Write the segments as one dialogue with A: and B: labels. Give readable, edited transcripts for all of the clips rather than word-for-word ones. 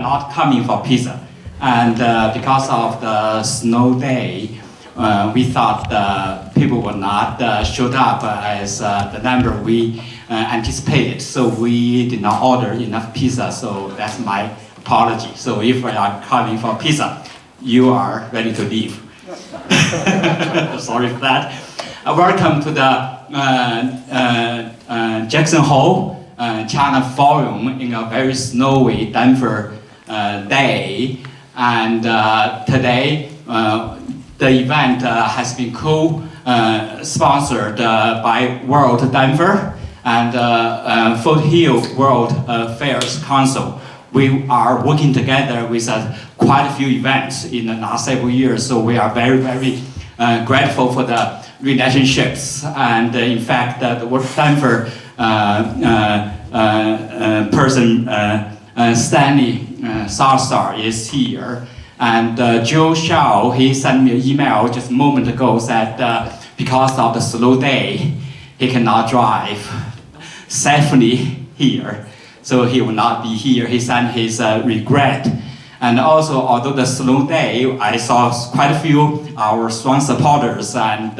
A: not coming for pizza. And because of the snow day, we thought people would not show up as the number we anticipated. So we did not order enough pizza. So that's my apology. So if we are coming for pizza, you are ready to leave. Sorry for that. Welcome to the Jackson Hole China Forum in a very snowy Denver day. And today, the event has been co-sponsored by World Denver and Foothill World Affairs Council. We are working together with quite a few events in the last several years, so we are very, very grateful for the relationships. And in fact, the World Denver person, Stanley Sarsar, is here. And Joe Shaw, he sent me an email just a moment ago, said because of the slow day, he cannot drive safely here. So he will not be here. He sent his regret. And also, although the slow day, I saw quite a few our strong supporters and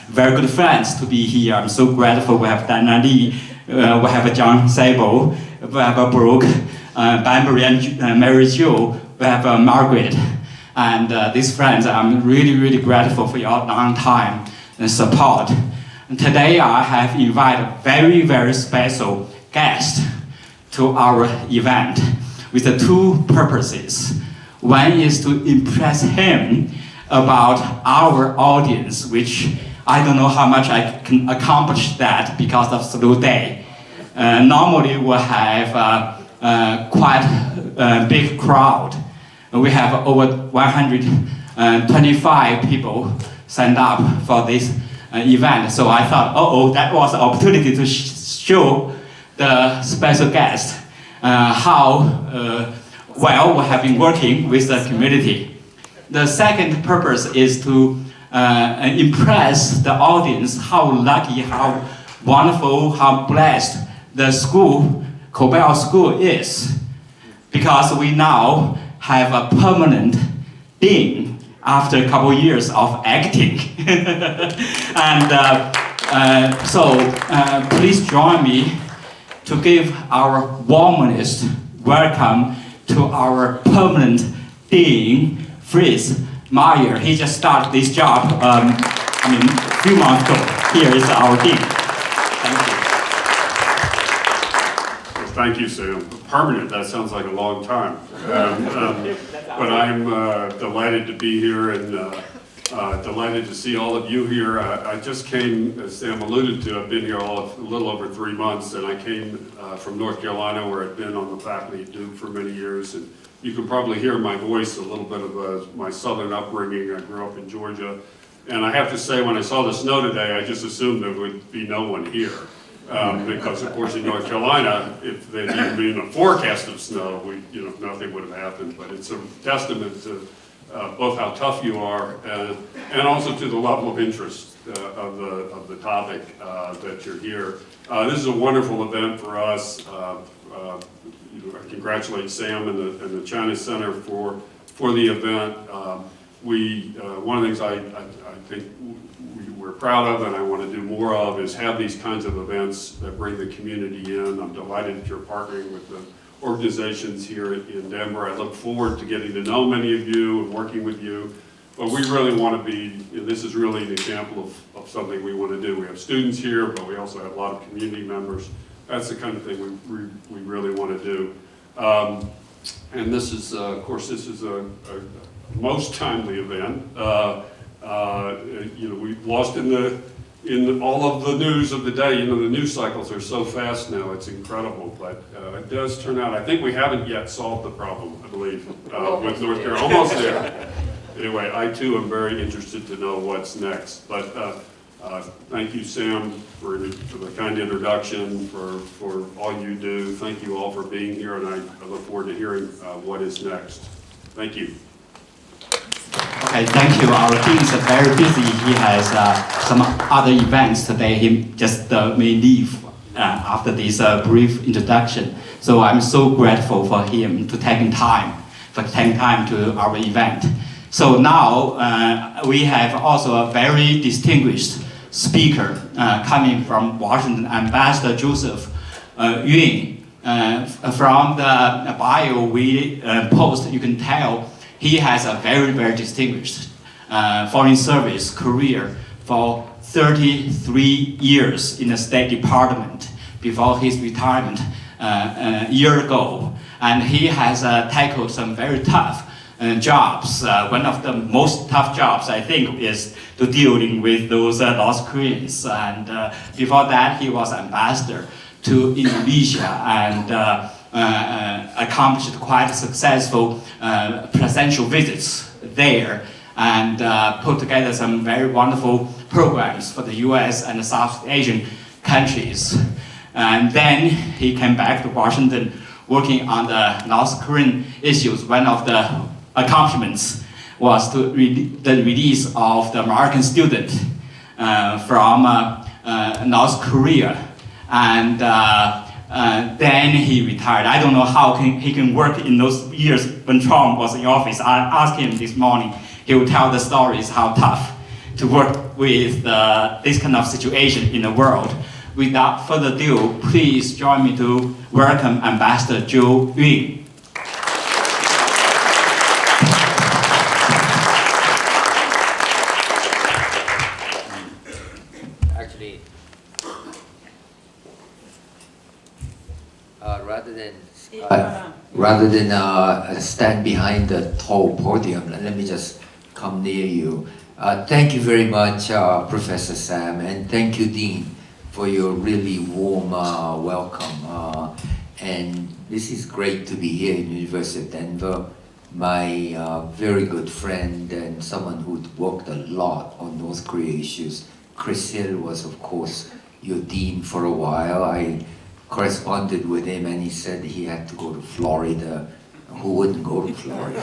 A: very good friends to be here. I'm so grateful. We have Dana Lee, we have John Sabo, we have Brooke, Banbury and Mary Jo, we have Margaret. And these friends, I'm really, really grateful for your long time and support. And today I have invited a very, very special guest to our event with the two purposes. One is to impress him about our audience, which I don't know how much I can accomplish that because of slow day. Normally we'll have quite a big crowd. We have over 125 people signed up for this event. So I thought, that was an opportunity to show the special guest how well we have been working with the community. The second purpose is to impress the audience how lucky, how wonderful, how blessed the school, Korbel School, is. Because we now have a permanent dean after a couple years of acting. And so please join me to give our warmest welcome to our permanent dean, Fritz Meyer. He just started this job a few months ago. Here is our dean. Thank you.
B: Well, thank you, Sam. Permanent, that sounds like a long time. But I'm delighted to be here and delighted to see all of you here. I just came, as Sam alluded to, I've been here a little over 3 months, and I came from North Carolina, where I've been on the faculty at Duke for many years. And you can probably hear my voice, a little bit of my southern upbringing. I grew up in Georgia. And I have to say, when I saw the snow today, I just assumed there would be no one here. Because of course in North Carolina, if there'd even been a forecast of snow, nothing would have happened. But it's a testament to both how tough you are and also to the level of interest of the topic that you're here. This is a wonderful event for us. I congratulate Sam and the China Center for the event. One of the things I think we're proud of and I want to do more of is have these kinds of events that bring the community in. I'm delighted that you're partnering with the organizations here in Denver. I look forward to getting to know many of you and working with you. But we really want to be, this is really an example of something we want to do. We have students here, but we also have a lot of community members. That's the kind of thing we really want to do. And this is, of course, this is a most timely event. We've lost in all of the news of the day. The news cycles are so fast now, it's incredible. But it does turn out, I think we haven't yet solved the problem, I believe, with North Carolina. Almost there. Anyway, I too am very interested to know what's next. But thank you, Sam, for the kind introduction, for all you do. Thank you all for being here, and I look forward to hearing what is next. Thank you.
A: Okay, thank you. Our dean is very busy. He has some other events today. He just may leave after this brief introduction. So I'm so grateful for him to taking time to our event. So now we have also a very distinguished speaker coming from Washington, Ambassador Josef Jong. From the bio we post, you can tell he has a very, very distinguished foreign service career for 33 years in the State Department before his retirement a year ago. And he has tackled some very tough jobs. One of the most tough jobs, I think, is to dealing with those North Koreans. And before that, he was ambassador to Indonesia and accomplished quite successful presidential visits there and put together some very wonderful programs for the US and the South Asian countries. And then he came back to Washington working on the North Korean issues. One of the accomplishments was the release of the American student from North Korea. And then he retired. I don't know how he can work in those years when Trump was in office. I asked him this morning. He will tell the stories how tough to work with this kind of situation in the world. Without further ado, please join me to welcome Ambassador Jong.
C: Actually, rather than stand behind the tall podium, let me just come near you. Thank you very much, Professor Sam, and thank you, Dean, for your really warm welcome. And this is great to be here in University of Denver. My very good friend and someone who'd worked a lot on North Korea issues, Chris Hill, was of course your dean for a while. I corresponded with him and he said he had to go to Florida. Who wouldn't go to Florida?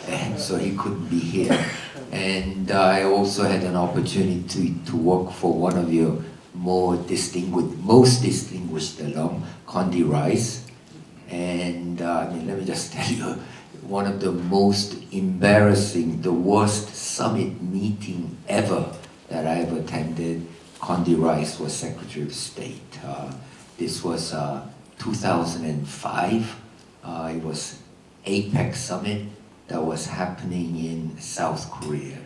C: And so he couldn't be here. And I also had an opportunity to work for one of your most distinguished alum, Condi Rice. And I mean, let me just tell you, one of the most embarrassing, the worst summit meeting ever that I ever attended, Condi Rice was Secretary of State. This was 2005. It was APEC summit that was happening in South Korea.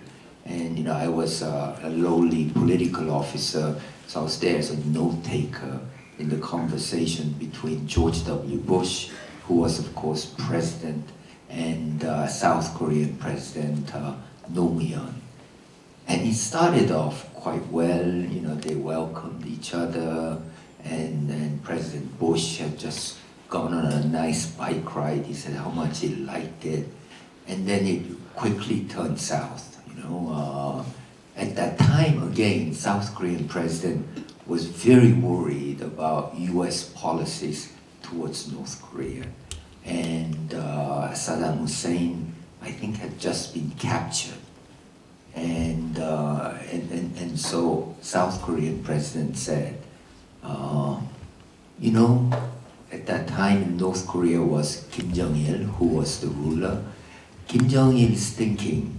C: And you know, I was a lowly political officer, so I was there as a note-taker in the conversation between George W. Bush, who was of course president, and South Korean President Noon. And it started off quite well, you know, they welcomed each other, and President Bush had just gone on a nice bike ride. He said how much he liked it. And then it quickly turned south, you know. At that time, again, South Korean president was very worried about US policies towards North Korea. And Saddam Hussein, I think, had just been captured. And so South Korean president said, you know, at that time in North Korea was Kim Jong-il, who was the ruler. Kim Jong-il is thinking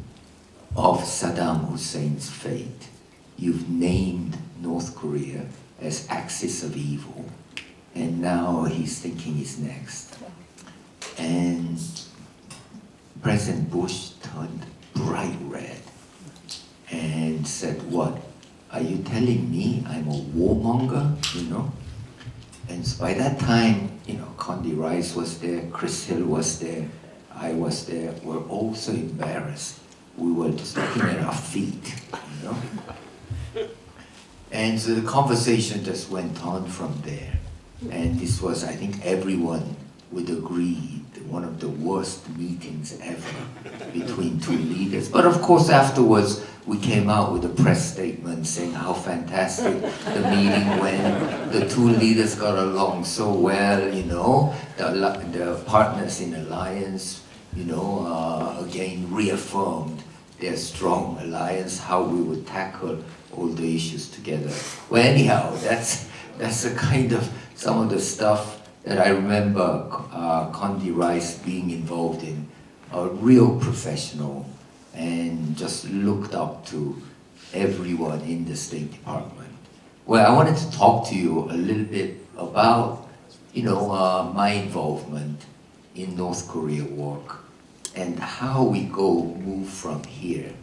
C: of Saddam Hussein's fate. You've named North Korea as axis of evil, and now he's thinking he's next. And President Bush turned bright red and said, what, are you telling me I'm a warmonger, you know? And so by that time, you know, Condi Rice was there, Chris Hill was there, I was there. We're all so embarrassed. We were just looking at our feet, you know? And so the conversation just went on from there. And this was, I think everyone would agree, one of the worst meetings ever between two leaders. But of course afterwards, we came out with a press statement saying how fantastic the meeting went. The two leaders got along so well, you know. The partners in alliance, you know, again reaffirmed their strong alliance, how we would tackle all the issues together. Well, anyhow, that's the kind of some of the stuff that I remember Condi Rice being involved in a real professional and just looked up to everyone in the State Department. Well, I wanted to talk to you a little bit about, my involvement in North Korea work and how we move from here.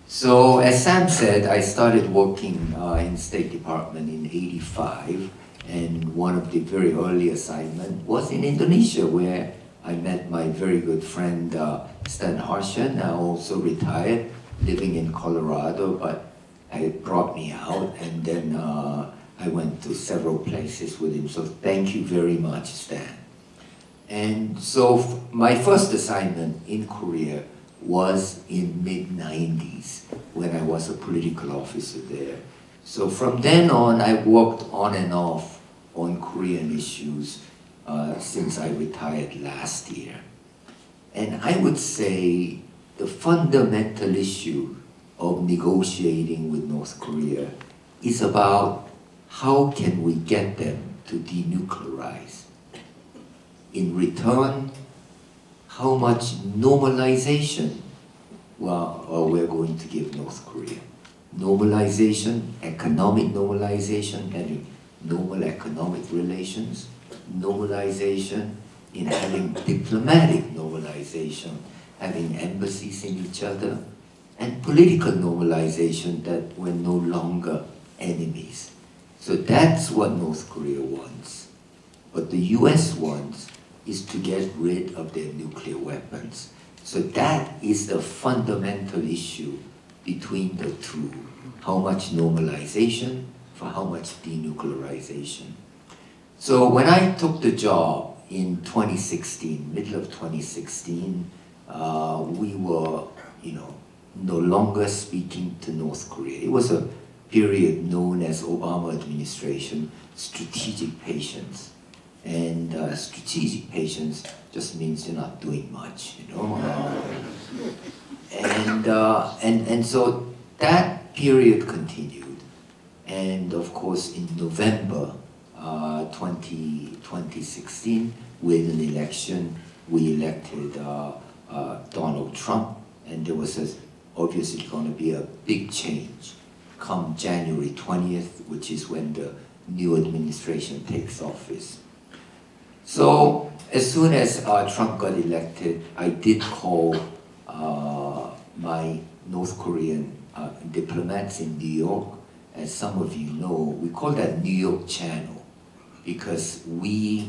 C: So, as Sam said, I started working in State Department in '85, and one of the very early assignments was in Indonesia, where I met my very good friend Stan Harshan, now also retired, living in Colorado, but it brought me out, and then I went to several places with him. So thank you very much, Stan. And so my first assignment in Korea was in mid-90s when I was a political officer there. So from then on, I worked on and off on Korean issues since I retired last year. And I would say the fundamental issue of negotiating with North Korea is about how can we get them to denuclearize. In return, how much normalization we're going to give North Korea. Normalization, economic normalization, having normal economic relations, normalization in having diplomatic normalization, having embassies in each other, and political normalization that we're no longer enemies. So that's what North Korea wants. What the US wants is to get rid of their nuclear weapons. So that is the fundamental issue between the two. How much normalization for how much denuclearization. So when I took the job in 2016, middle of 2016, we were, no longer speaking to North Korea. It was a period known as Obama administration strategic patience. And strategic patience just means you're not doing much, And so that period continued. And of course, in November 2016, with an election, we elected Donald Trump, and there was obviously going to be a big change come January 20th, which is when the new administration takes office. So as soon as Trump got elected, I did call my North Korean diplomats in New York. As some of you know, we call that New York Channel because we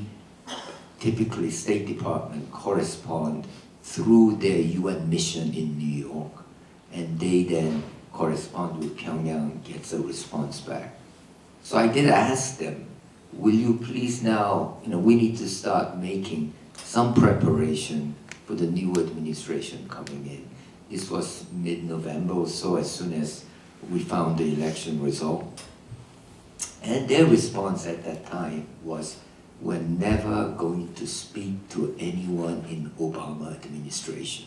C: typically, State Department, correspond through their UN mission in New York, and they then correspond with Pyongyang, gets a response back. So I did ask them, will you please now, we need to start making some preparation for the new administration coming in. This was mid-November or so, as soon as we found the election result. And their response at that time was, we're never going to speak to anyone in Obama administration.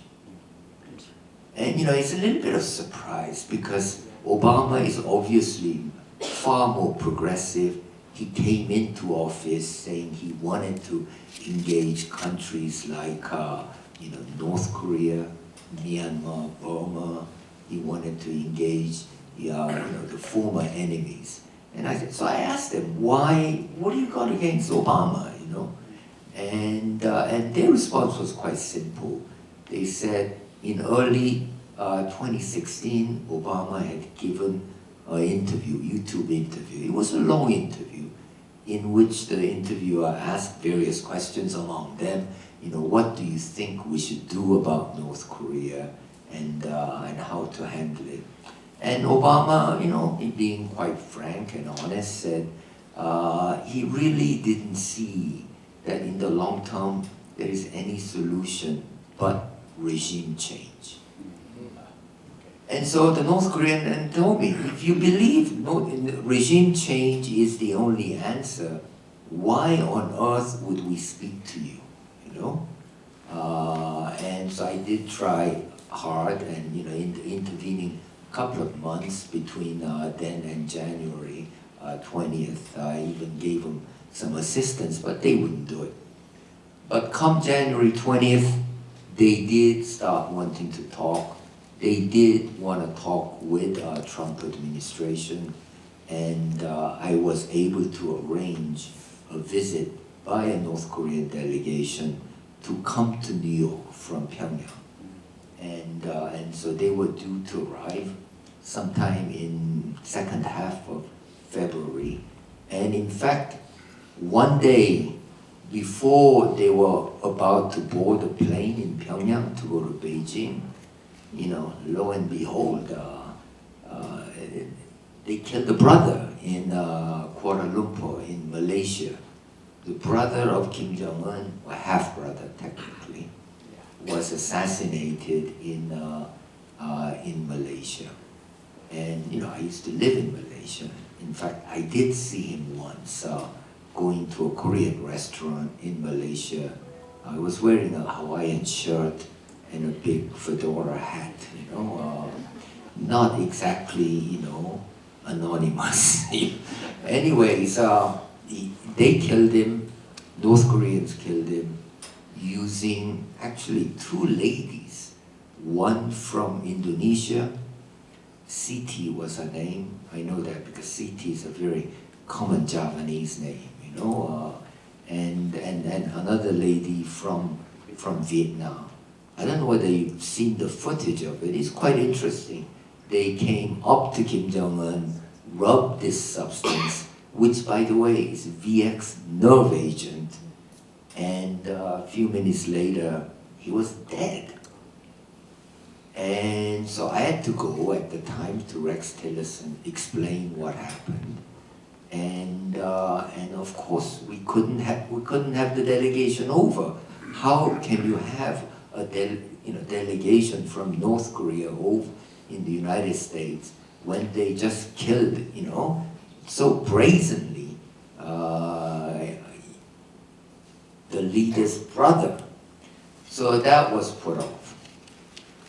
C: And it's a little bit of surprise because Obama is obviously far more progressive. He came into office saying he wanted to engage countries like North Korea, Myanmar, Burma. He wanted to engage the former enemies. And so I asked them, what do you got against Obama, And their response was quite simple. They said in early 2016, Obama had given an interview, YouTube interview. It was a long interview in which the interviewer asked various questions, among them, what do you think we should do about North Korea and how to handle it? And Obama, being quite frank and honest, said he really didn't see that in the long term there is any solution but regime change. And so the North Korean then told me, if you believe regime change is the only answer, why on earth would we speak to you? And so I did try hard, and in the intervening couple of months between then and January 20th, I even gave them some assistance, but they wouldn't do it. But come January 20th, they did start wanting to talk. They did want to talk with Trump administration, and I was able to arrange a visit by a North Korean delegation to come to New York from Pyongyang. And so they were due to arrive sometime in second half of February. And in fact, one day before they were about to board a plane in Pyongyang to go to Beijing, lo and behold, they killed the brother in Kuala Lumpur in Malaysia. The brother of Kim Jong-un, or half-brother technically, was assassinated in Malaysia. And I used to live in Malaysia. In fact, I did see him once going to a Korean restaurant in Malaysia. I was wearing a Hawaiian shirt and a big fedora hat, not exactly, anonymous. Anyways, they killed him, North Koreans killed him, using actually two ladies, one from Indonesia, Siti was her name. I know that because Siti is a very common Javanese name, and another lady from Vietnam. I don't know whether you've seen the footage of it. It's quite interesting. They came up to Kim Jong-un, rubbed this substance, which by the way is VX nerve agent, and a few minutes later he was dead. And so I had to go at the time to Rex Tillerson, explain what happened, and of course we couldn't have the delegation over. How can you have a delegation from North Korea over in the United States when they just killed, so brazenly the leader's brother? So that was put off.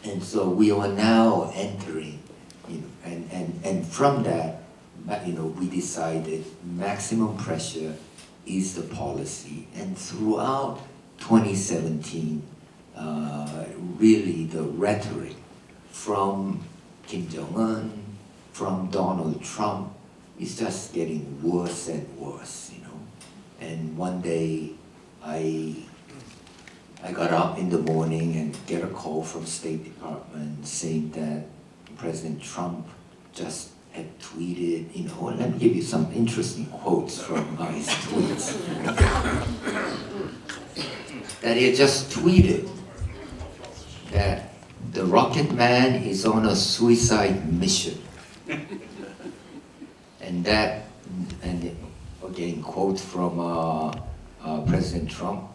C: And so we are now entering, and from that, we decided maximum pressure is the policy. And throughout 2017, really the rhetoric from Kim Jong-un, from Donald Trump, is just getting worse and worse, And one day, I got up in the morning and get a call from State Department saying that President Trump just had tweeted, let me give you some interesting quotes from his tweets. That he had just tweeted that the rocket man is on a suicide mission. And again, quote from President Trump,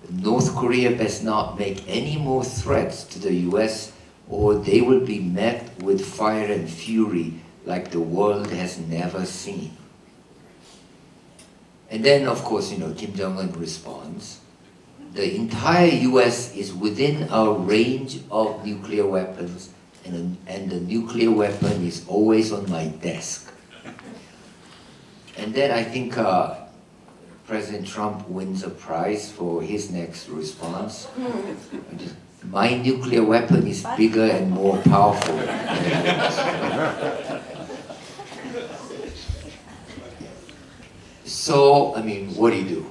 C: North Korea best not make any more threats to the US or they will be met with fire and fury like the world has never seen. And then, of course, Kim Jong-un responds, the entire US is within our range of nuclear weapons and the nuclear weapon is always on my desk. And then I think President Trump wins a prize for his next response. My nuclear weapon is bigger and more powerful. So, what do you do,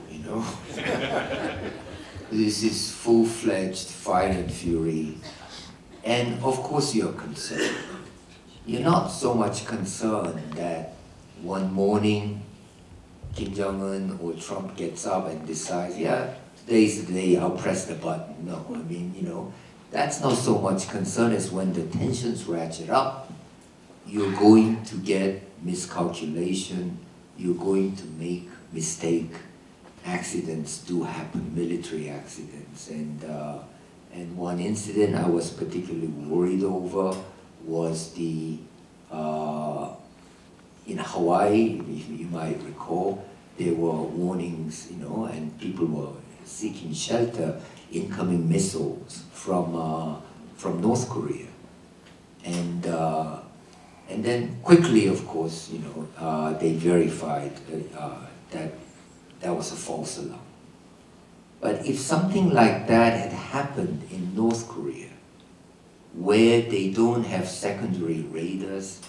C: This is full-fledged fire and fury. And of course you're concerned. You're not so much concerned that one morning Kim Jong-un or Trump gets up and decides, today's the day, I'll press the button. No, that's not so much concern as when the tensions ratchet up, you're going to get miscalculation, you're going to make mistake. Accidents do happen, military accidents. And one incident I was particularly worried over was in Hawaii, if you might recall, there were warnings, and people were seeking shelter, incoming missiles from North Korea. And then quickly, of course, they verified that that was a false alarm. But if something like that had happened in North Korea, where they don't have secondary radars,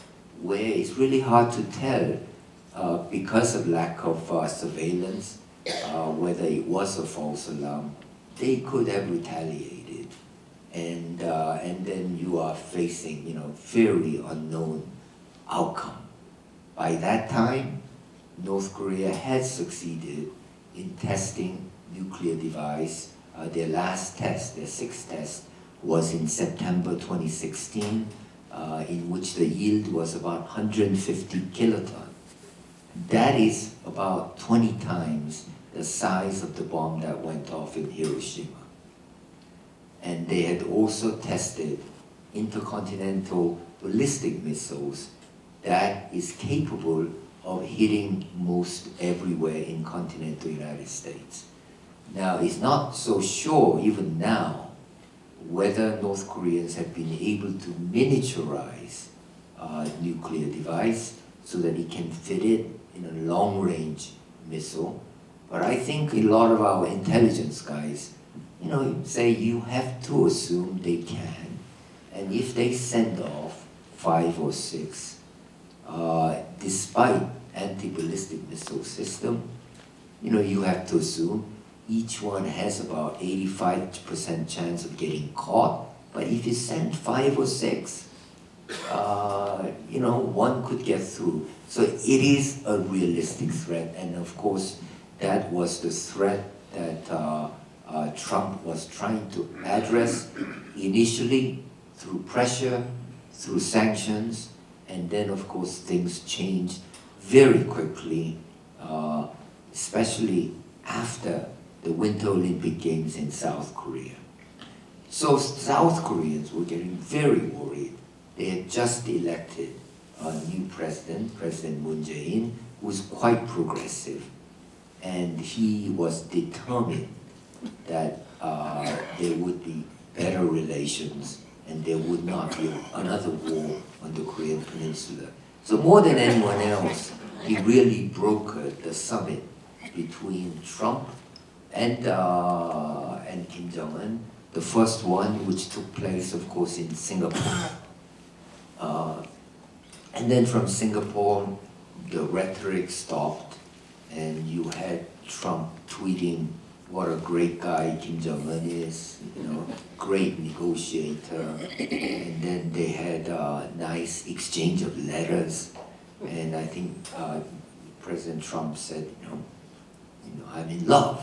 C: where it's really hard to tell because of lack of surveillance, whether it was a false alarm, they could have retaliated. And then you are facing, very unknown outcome. By that time, North Korea had succeeded in testing nuclear device. Their last test, their sixth test, was in September 2016, in which the yield was about 150 kiloton. That is about 20 times the size of the bomb that went off in Hiroshima. And they had also tested intercontinental ballistic missiles that is capable of hitting most everywhere in continental United States. Now, it's not so sure even now whether North Koreans have been able to miniaturize nuclear device so that it can fit it in a long-range missile. But I think a lot of our intelligence guys, say you have to assume they can. And if they send off 5 or 6, despite anti-ballistic missile system, you have to assume each one has about 85% chance of getting caught. But if you send 5 or 6, one could get through. So it is a realistic threat, and of course, that was the threat that Trump was trying to address initially through pressure, through sanctions, and then of course things changed very quickly, especially after the Winter Olympic Games in South Korea. So South Koreans were getting very worried. They had just elected a new president, President Moon Jae-in, who was quite progressive. And he was determined that there would be better relations and there would not be another war on the Korean Peninsula. So more than anyone else, he really brokered the summit between Trump and Kim Jong-un, the first one which took place, of course, in Singapore. And then from Singapore, the rhetoric stopped, and you had Trump tweeting what a great guy Kim Jong-un is, great negotiator. And then they had a nice exchange of letters. And I think President Trump said, I'm in love.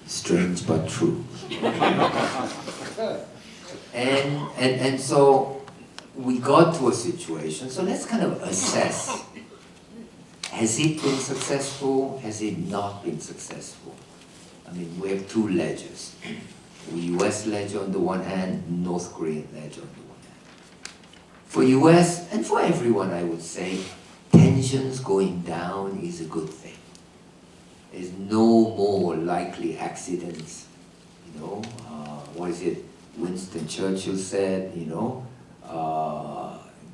C: Strange but true. And so we got to a situation, so let's kind of assess. Has it been successful? Has it not been successful? I mean, we have two ledgers. The US ledger on the one hand, North Korean ledger on the one hand. For US, and for everyone I would say, tensions going down is a good thing. There's no more likely accidents, what is it? Winston Churchill said,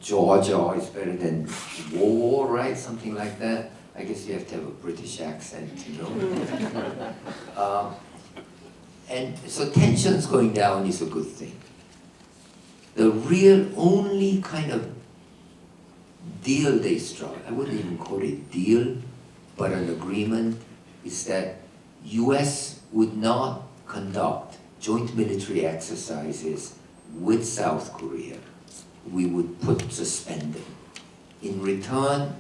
C: Georgia is better than war, right? Something like that. I guess you have to have a British accent, And so tensions going down is a good thing. The real only kind of deal they struck, I wouldn't even call it deal, but an agreement, is that US would not conduct joint military exercises with South Korea. We would put suspended. In return,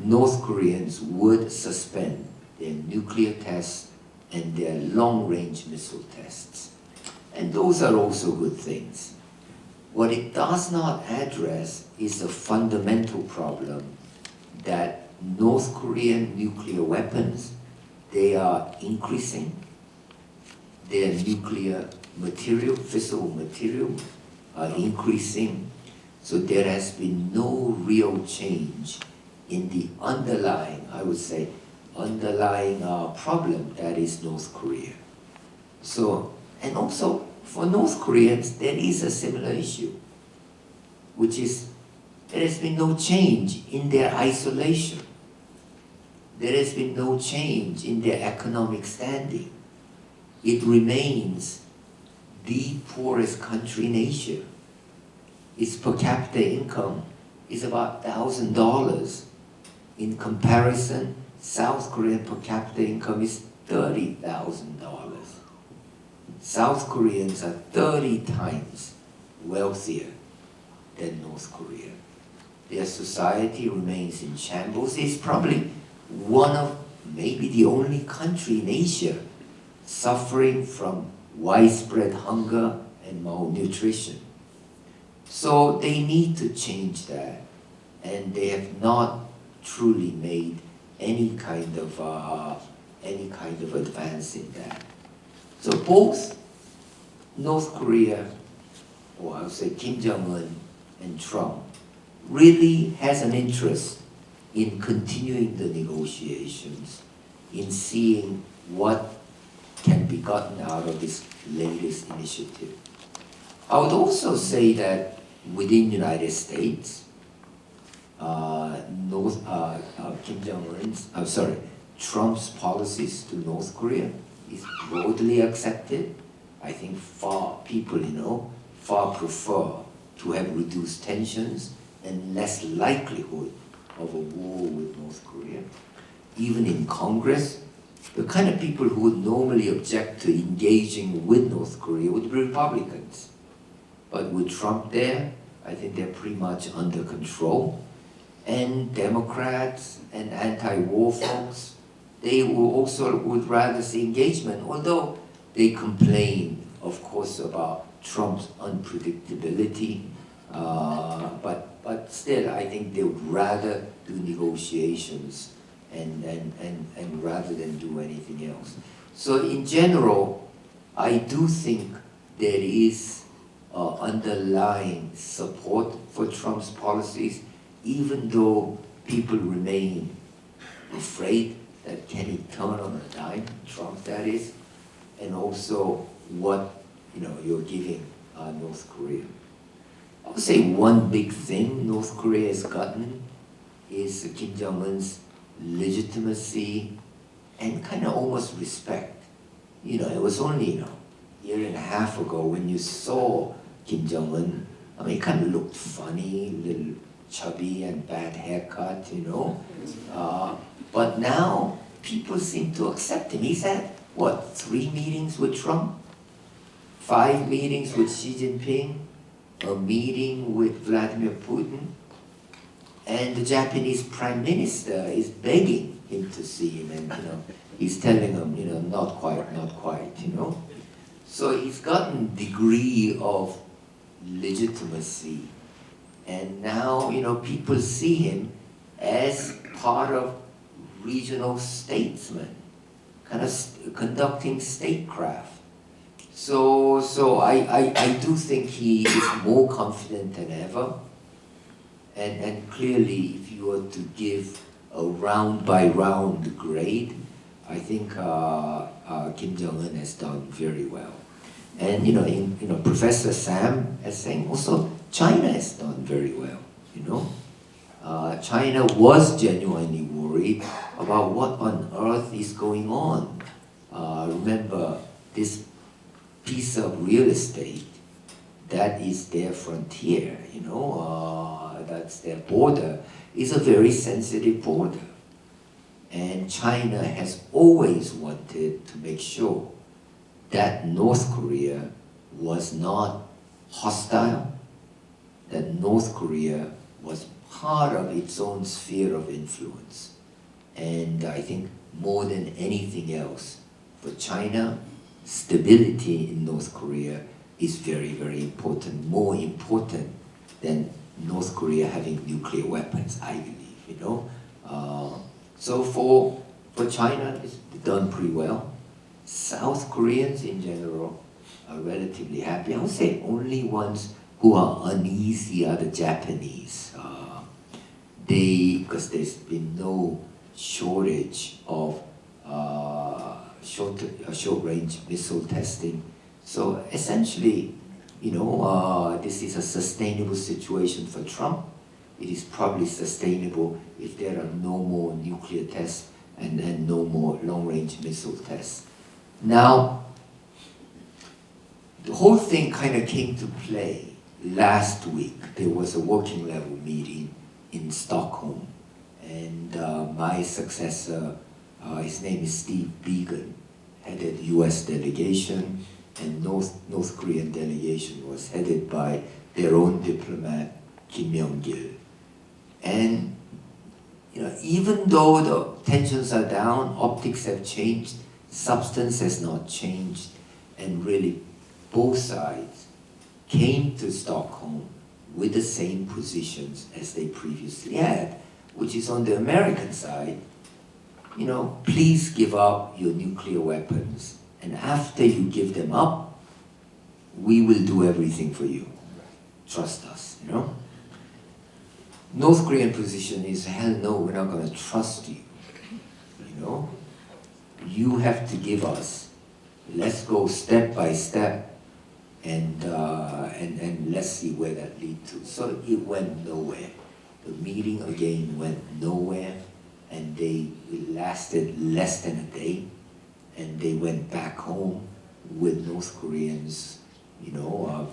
C: North Koreans would suspend their nuclear tests and their long-range missile tests. And those are also good things. What it does not address is the fundamental problem that North Korean nuclear weapons, they are increasing. Their nuclear material, fissile material, are increasing. So there has been no real change in the underlying, I would say, underlying problem that is North Korea. So, and also for North Koreans, there is a similar issue, which is there has been no change in their isolation. there has been no change in their economic standing. It remains the poorest country in Asia. Its per capita income is about $1,000. In comparison, South Korean per capita income is $30,000. South Koreans are 30 times wealthier than North Korea. Their society remains in shambles. It's probably one of maybe the only country in Asia suffering from widespread hunger and malnutrition. So they need to change that, and they have not truly made any kind of advance in that. So both North Korea, or I would say Kim Jong-un and Trump, really has an interest in continuing the negotiations, in seeing what can be gotten out of this latest initiative. I would also say that within the United States, Trump's policies to North Korea is broadly accepted. I think people far prefer to have reduced tensions and less likelihood of a war with North Korea. Even in Congress, the kind of people who would normally object to engaging with North Korea would be Republicans. But with Trump there, I think they're pretty much under control. And Democrats and anti-war folks, they would rather see engagement, although they complain, of course, about Trump's unpredictability. But still, I think they would rather do negotiations and rather than do anything else. So in general, I do think there is underlying support for Trump's policies, even though people remain afraid that can he turn on a dime, Trump that is, and also what you're giving North Korea. I would say one big thing North Korea has gotten is Kim Jong-un's legitimacy and kind of almost respect. It was only a year and a half ago when you saw Kim Jong-un, he kind of looked funny, little chubby and bad haircut, but now people seem to accept him. He's had, 3 meetings with Trump, 5 meetings with Xi Jinping, a meeting with Vladimir Putin, and the Japanese Prime Minister is begging him to see him, and he's telling him, not quite. So he's gotten degree of legitimacy, and now people see him as part of regional statesmen, kind of conducting statecraft. So I do think he is more confident than ever, and clearly, if you were to give a round by round grade, I think Kim Jong-un has done very well. And Professor Sam is saying also China has done very well. China was genuinely worried about what on earth is going on. Remember, this piece of real estate, that is their frontier, that's their border, is a very sensitive border. And China has always wanted to make sure that North Korea was not hostile, that North Korea was part of its own sphere of influence. And I think more than anything else, for China, stability in North Korea is very, very important, more important than North Korea having nuclear weapons, I believe, So for China, it's done pretty well. South Koreans in general are relatively happy. I would say only ones who are uneasy are the Japanese. Because there's been no shortage of short-range missile testing. So essentially, this is a sustainable situation for Trump. It is probably sustainable if there are no more nuclear tests and then no more long-range missile tests. Now, the whole thing kind of came to play last week. There was a working level meeting in Stockholm, and my successor, his name is Steve Biegun, headed the US delegation, and North Korean delegation was headed by their own diplomat, Kim Myung-gil. And even though the tensions are down, optics have changed, substance has not changed, and really both sides came to Stockholm with the same positions as they previously had, which is on the American side, please give up your nuclear weapons, and after you give them up, we will do everything for you. Trust us, North Korean position is, hell no, we're not going to trust you. You have to give us. Let's go step by step, and let's see where that leads to. So it went nowhere. The meeting again went nowhere, and it lasted less than a day, and they went back home with North Koreans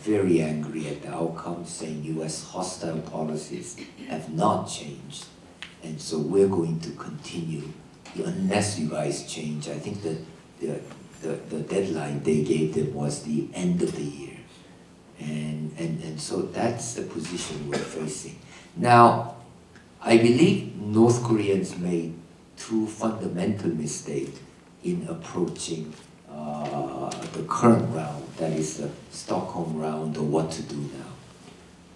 C: very angry at the outcome, saying US hostile policies have not changed, and so we're going to continue unless you guys change. I think that the deadline they gave them was the end of the year, and so that's the position we're facing. Now, I believe North Koreans made two fundamental mistakes in approaching the current round, that is the Stockholm round, or what to do now.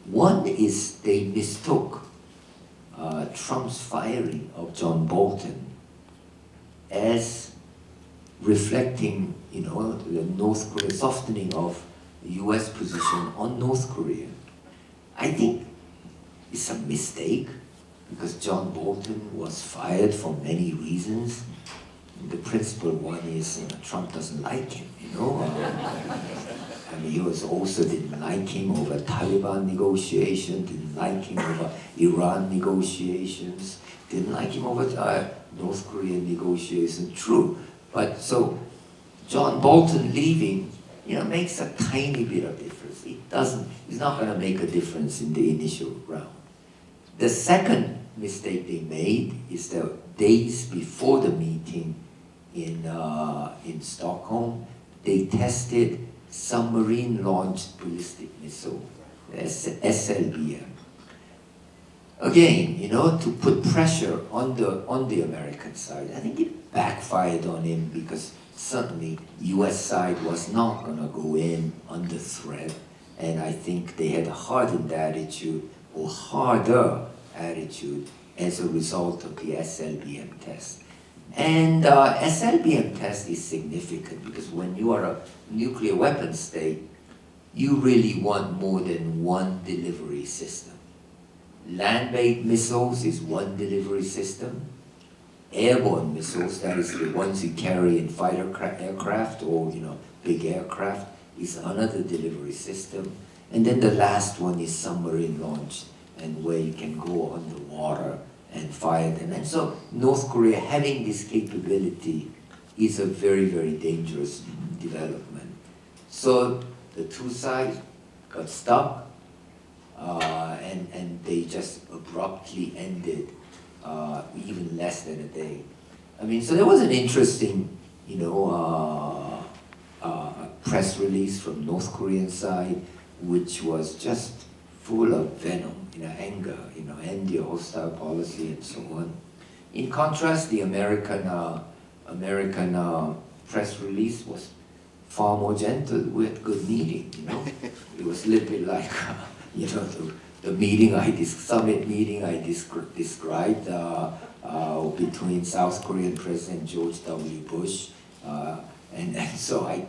C: One is they mistook Trump's firing of John Bolton as reflecting, the North Korea softening of the U.S. position on North Korea. I think it's a mistake because John Bolton was fired for many reasons. The principal one is Trump doesn't like him, he also didn't like him over Taliban negotiation, didn't like him over Iran negotiations, didn't like him over North Korean negotiations. True, but so John Bolton leaving, makes a tiny bit of difference. It's not going to make a difference in the initial round. The second mistake they made is the days before the meeting in Stockholm, they tested submarine-launched ballistic missile, SLBM. Again, to put pressure on the American side. I think it backfired on him because certainly U.S. side was not going to go in under threat, and I think they had a hardened attitude or harder attitude as a result of the SLBM test. And SLBM test is significant because when you are a nuclear weapon state, you really want more than one delivery system. Land-based missiles is one delivery system. Airborne missiles, that is the ones you carry in fighter aircraft or big aircraft, is another delivery system. And then the last one is submarine launched, and where you can go underwater and fire them. And so North Korea having this capability is a very, very dangerous development. So the two sides got stuck, and they just abruptly ended even less than a day. So there was an interesting, press release from North Korean side, which was just full of venom, anger, end your hostile policy and so on. In contrast, the American press release was far more gentle. We had good meeting, It was a little bit like, the meeting summit meeting I described between South Korean President George W. Bush, and so I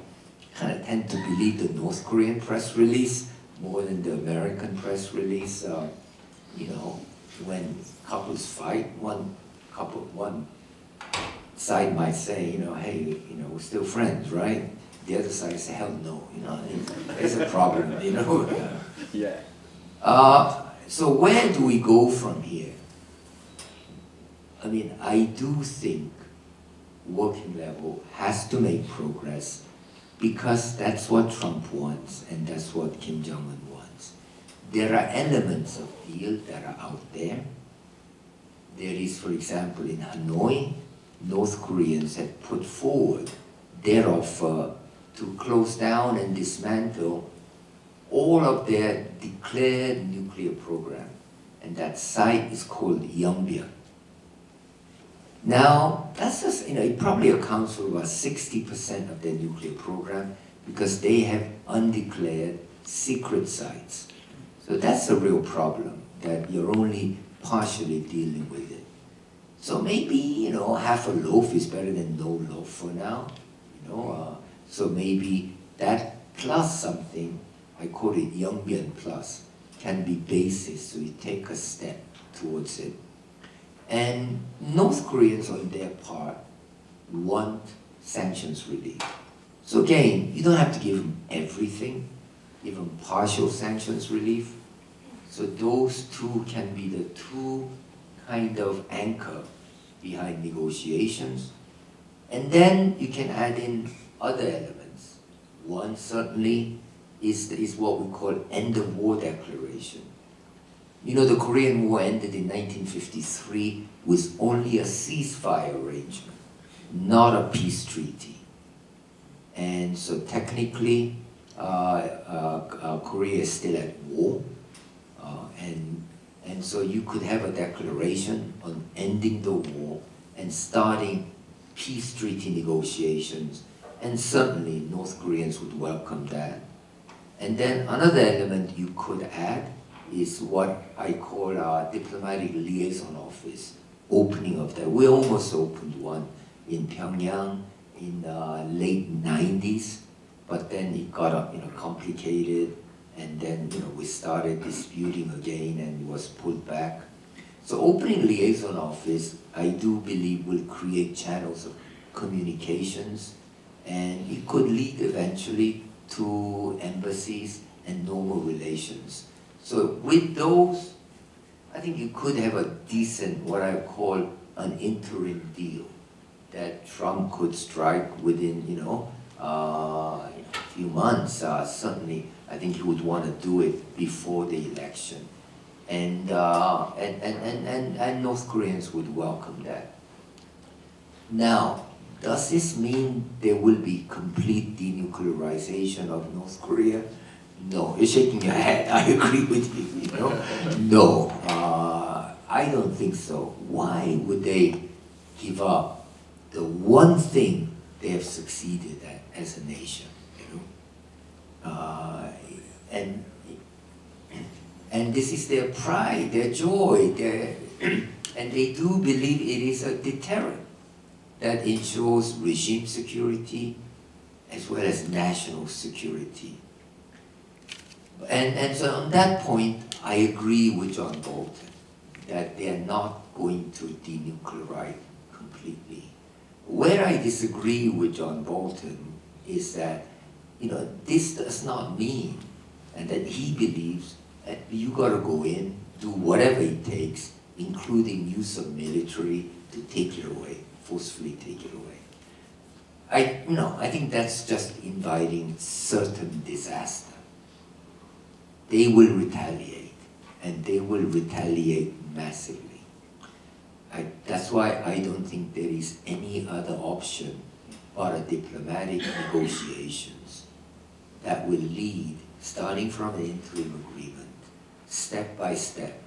C: kind of tend to believe the North Korean press release more than the American press release. When couples fight, one side might say, hey, we're still friends, right? The other side say, hell no, there's a problem,
A: Yeah.
C: So where do we go from here? I do think working level has to make progress because that's what Trump wants and that's what Kim Jong-un wants. There are elements of deal that are out there. There is, for example, in Hanoi, North Koreans have put forward their offer to close down and dismantle all of their declared nuclear program. And that site is called Yongbyon. Now, that's just, it probably accounts for about 60% of their nuclear program because they have undeclared secret sites. So that's a real problem, that you're only partially dealing with it. So maybe, half a loaf is better than no loaf for now. So maybe that plus something, I call it Yongbyon plus, can be basis, so you take a step towards it. And North Koreans on their part want sanctions relief. So again, you don't have to give them everything, give them partial sanctions relief. So those two can be the two kind of anchor behind negotiations. And then you can add in other elements. One certainly is what we call end of war declaration. The Korean War ended in 1953 with only a ceasefire arrangement, not a peace treaty. And so technically, Korea is still at war. And so you could have a declaration on ending the war and starting peace treaty negotiations. And certainly North Koreans would welcome that. And then another element you could add is what I call our diplomatic liaison office, opening of that. We almost opened one in Pyongyang in late 90s, but then it got complicated, and then we started disputing again and it was pulled back. So opening liaison office, I do believe, will create channels of communications, and it could lead eventually to embassies and normal relations. So with those, I think you could have a decent, what I call an interim deal that Trump could strike within, a few months. Certainly, I think he would want to do it before the election. And North Koreans would welcome that. Now, does this mean there will be complete denuclearization of North Korea? No. You're shaking your head. I agree with you, No, I don't think so. Why would they give up the one thing they have succeeded at as a nation, And this is their pride, their joy, and they do believe it is a deterrent that ensures regime security as well as national security. And so on that point, I agree with John Bolton that they are not going to denuclearize completely. Where I disagree with John Bolton is that, this does not mean, and that he believes that you gotta go in, do whatever it takes, including use of military to take it away, forcefully take it away. I think that's just inviting certain disaster. They will retaliate, and they will retaliate massively. That's why I don't think there is any other option but a diplomatic negotiations that will lead, starting from an interim agreement, step by step.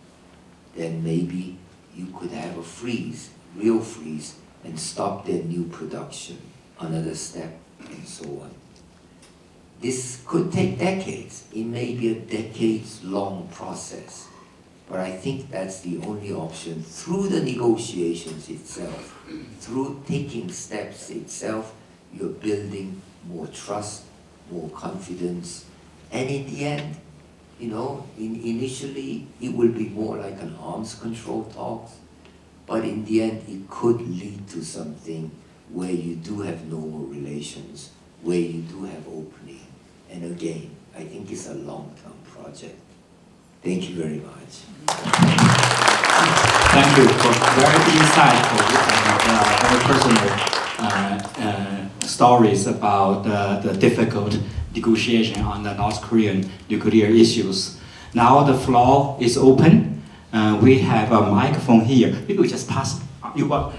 C: Then maybe you could have a freeze, real freeze, and stop their new production, another step, and so on. This could take decades. It may be a decades-long process. But I think that's the only option through the negotiations itself. Through taking steps itself, you're building more trust, more confidence. And in the end, initially it will be more like an arms control talks. But in the end, it could lead to something where you do have normal relations, where you do have opening. And again, I think it's a long-term project. Thank you very much.
A: Thank you for very insightful and very personal stories about the difficult negotiation on the North Korean nuclear issues. Now the floor is open. We have a microphone here. Maybe we just pass. You want?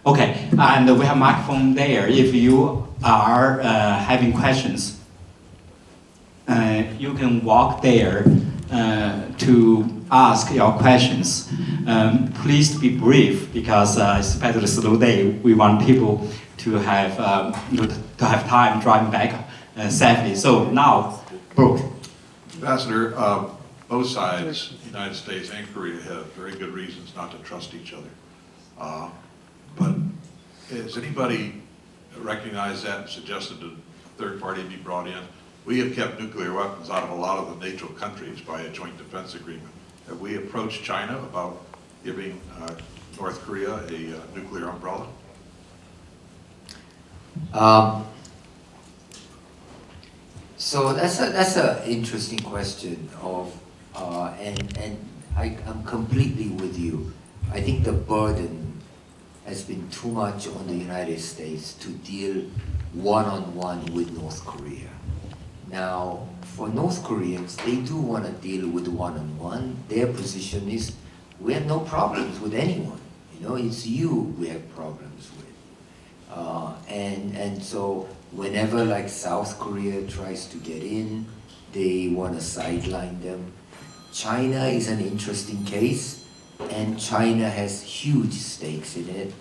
A: Okay, and we have a microphone there. If you are having questions, you can walk there to ask your questions. Please be brief because especially slow day, we want people to have time driving back safely. So now, Brooke.
D: Ambassador, both sides, the United States and Korea, have very good reasons not to trust each other. But has anybody recognized that and suggested a third party be brought in? We have kept nuclear weapons out of a lot of the NATO countries by a joint defense agreement. Have we approached China about giving North Korea a nuclear umbrella?
C: So that's an interesting question and I'm completely with you. I think the burden has been too much on the United States to deal one-on-one with North Korea. Now, for North Koreans, they do want to deal with one-on-one. Their position is, we have no problems with anyone. You know, it's you we have problems with. And so whenever like South Korea tries to get in, they want to sideline them. China is an interesting case, and China has huge stakes in it.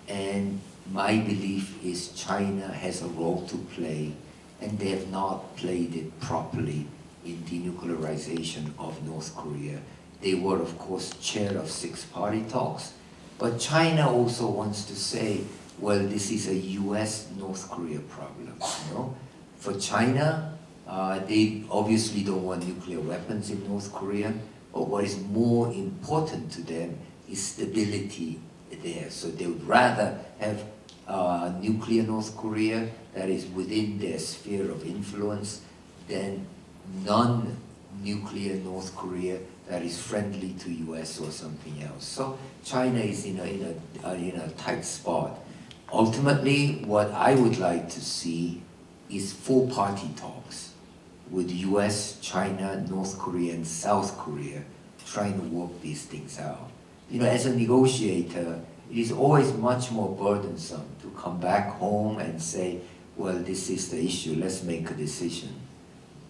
C: And my belief is China has a role to play, and they have not played it properly in denuclearization of North Korea. They were, of course, chair of six-party talks. But China also wants to say, well, this is a US-North Korea problem, you know? For China, they obviously don't want nuclear weapons in North Korea, but what is more important to them is stability there. So they would rather have nuclear North Korea that is within their sphere of influence than non-nuclear North Korea that is friendly to US or something else. So China is in a tight spot. Ultimately, what I would like to see is four-party talks with US, China, North Korea, and South Korea trying to work these things out. You know, as a negotiator, it is always much more burdensome to come back home and say, well, this is the issue, let's make a decision.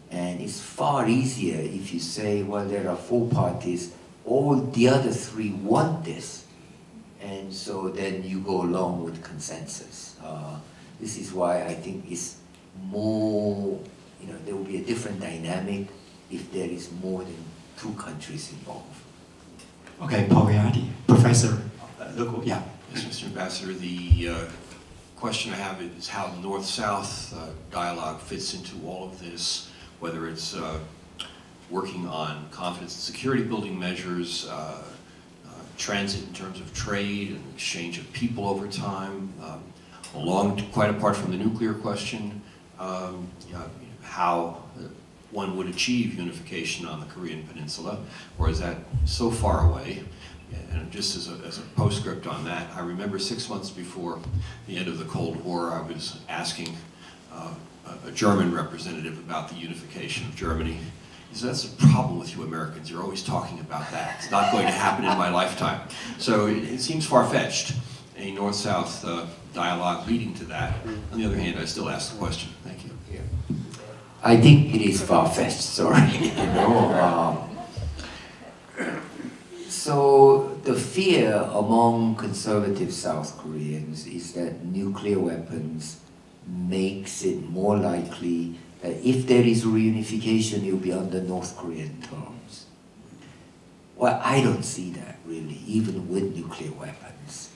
C: And it's far easier if you say, well, there are four parties, all the other three want this. And so then you go along with consensus. This is why I think it's more, you know, there will be a different dynamic if there is more than two countries involved.
A: Okay, Paul Yadi, Professor. Yeah.
E: Yes, Mr. Ambassador, the question I have is how the North-South dialogue fits into all of this, whether it's working on confidence and security building measures, transit in terms of trade and exchange of people over time, quite apart from the nuclear question, how one would achieve unification on the Korean Peninsula, or is that so far away? And just as a postscript on that, I remember 6 months before the end of the Cold War, I was asking a German representative about the unification of Germany. He said, that's the problem with you Americans, you're always talking about that. It's not going to happen in my lifetime. So it seems far-fetched, a North-South dialogue leading to that. On the other hand, I still ask the question. Thank you.
C: Yeah. I think it is far-fetched, sorry. You know, so the fear among conservative South Koreans is that nuclear weapons makes it more likely that if there is reunification, it will be under North Korean terms. Well, I don't see that really, even with nuclear weapons.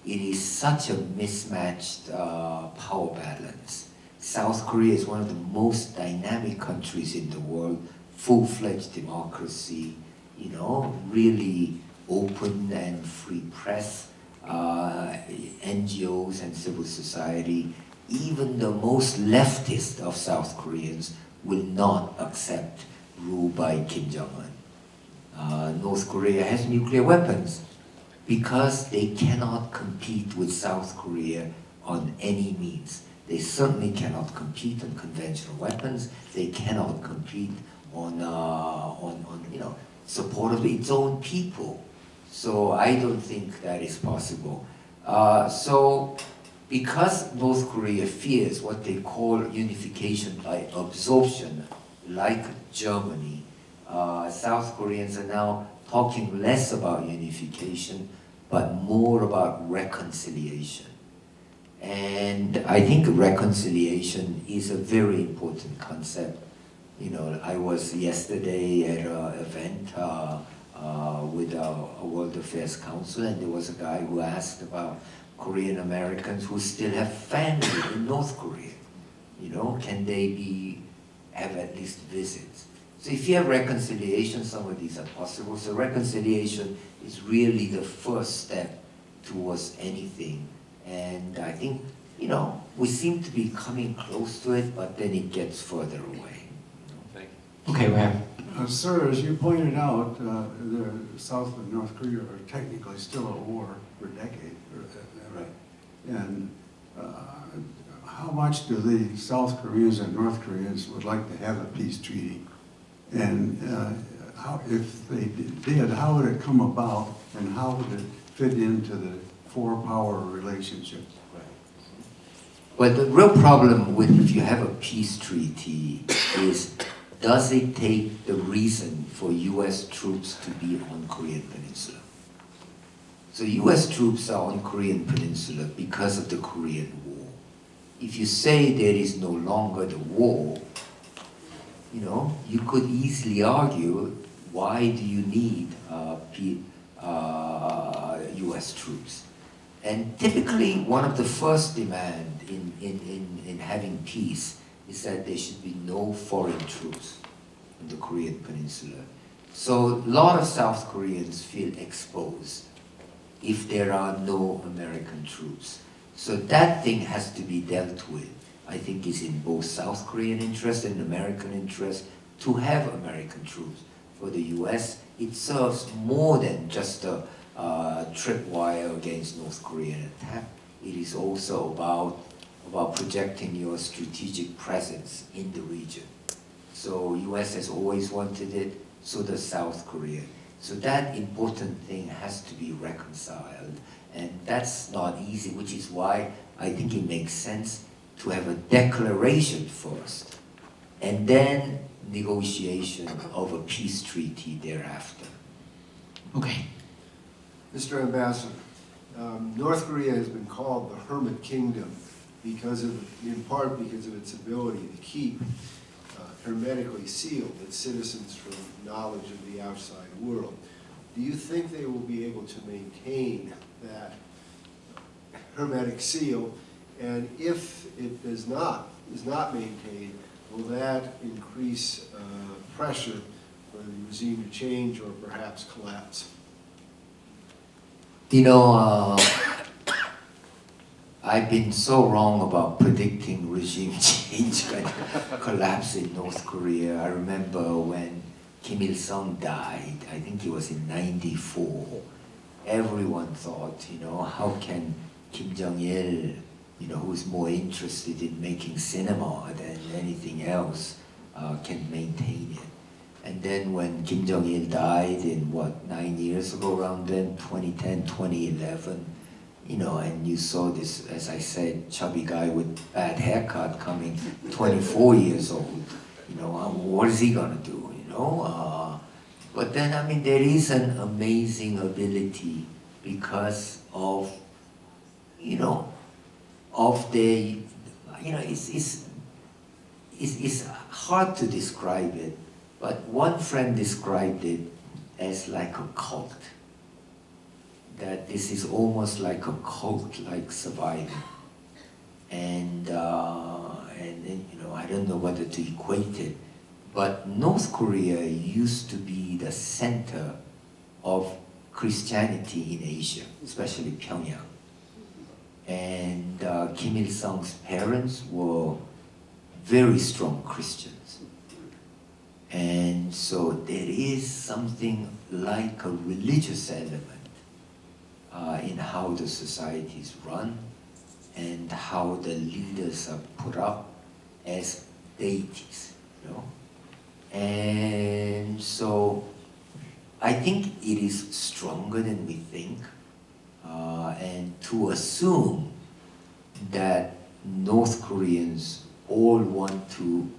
C: It is such a mismatched power balance. South Korea is one of the most dynamic countries in the world, full-fledged democracy, you know, really open and free press, NGOs and civil society. Even the most leftist of South Koreans will not accept rule by Kim Jong-un. North Korea has nuclear weapons because they cannot compete with South Korea on any means. They certainly cannot compete on conventional weapons. They cannot compete on support of its own people. So I don't think that is possible. So because North Korea fears what they call unification by absorption, like Germany, South Koreans are now talking less about unification, but more about reconciliation. And I think reconciliation is a very important concept. You know, I was yesterday at an event with a World Affairs Council, and there was a guy who asked about Korean Americans who still have family in North Korea. You know, can they have at least visits? So if you have reconciliation, some of these are possible. So reconciliation is really the first step towards anything. And I think, you know, we seem to be coming close to it, but then it gets further away.
E: Thank you.
A: Okay, we have.
F: Sir, as you pointed out, the South and North Korea are technically still at war for decades.
C: Right.
F: And how much do the South Koreans and North Koreans would like to have a peace treaty? And how, if they did, how would it come about, and how would it fit into the four-power relationship?
C: But the real problem with if you have a peace treaty is, does it take the reason for US troops to be on Korean Peninsula? So US troops are on Korean Peninsula because of the Korean War. If you say there is no longer the war, you know, you could easily argue, why do you need US troops? And typically, one of the first demands in having peace is that there should be no foreign troops on the Korean Peninsula. So a lot of South Koreans feel exposed if there are no American troops. So that thing has to be dealt with. I think it's in both South Korean interest and American interest to have American troops. For the US, it serves more than just a tripwire against North Korean attack. It is also about projecting your strategic presence in the region. So US has always wanted it, so does South Korea. So that important thing has to be reconciled, and that's not easy, which is why I think it makes sense to have a declaration first, and then negotiation of a peace treaty thereafter.
A: Okay.
G: Mr. Ambassador, North Korea has been called the Hermit Kingdom in part because of its ability to keep hermetically sealed its citizens from knowledge of the outside world. Do you think they will be able to maintain that hermetic seal? And if it is not maintained, will that increase pressure for the regime to change or perhaps collapse?
C: You know, I've been so wrong about predicting regime change and collapse in North Korea. I remember when Kim Il-sung died, I think it was in '94. Everyone thought, you know, how can Kim Jong-il, you know, who's more interested in making cinema than anything else, can maintain it. And then when Kim Jong-il died in, 9 years ago, around then, 2010, 2011, you know, and you saw this, as I said, chubby guy with bad haircut coming 24 years old, you know, what is he gonna do, you know? But then, I mean, there is an amazing ability because of, you know, of the, you know, it's hard to describe it, but one friend described it as like a cult. That this is almost like a cult-like surviving. And you know, I don't know whether to equate it, but North Korea used to be the center of Christianity in Asia, especially Pyongyang. And Kim Il-sung's parents were very strong Christians. And so there is something like a religious element in how the society is run. and how the leaders are put up as deities, you know. And so I think it is stronger than we think, and to assume that North Koreans all want to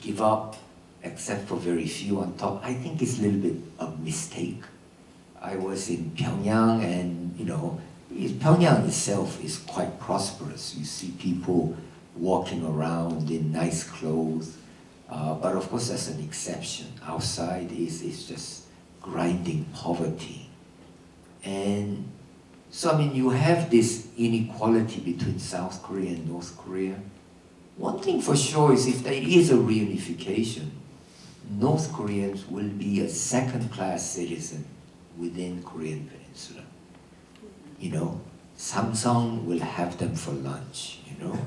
C: give up except for very few on top, I think it's a little bit a mistake. I was in Pyongyang, and you know, Pyongyang itself is quite prosperous. You see people walking around in nice clothes, but of course that's an exception. Outside is just grinding poverty. And so I mean, you have this inequality between South Korea and North Korea. One thing for sure is if there is a reunification, North Koreans will be a second-class citizen within Korean Peninsula. You know, Samsung will have them for lunch, you know?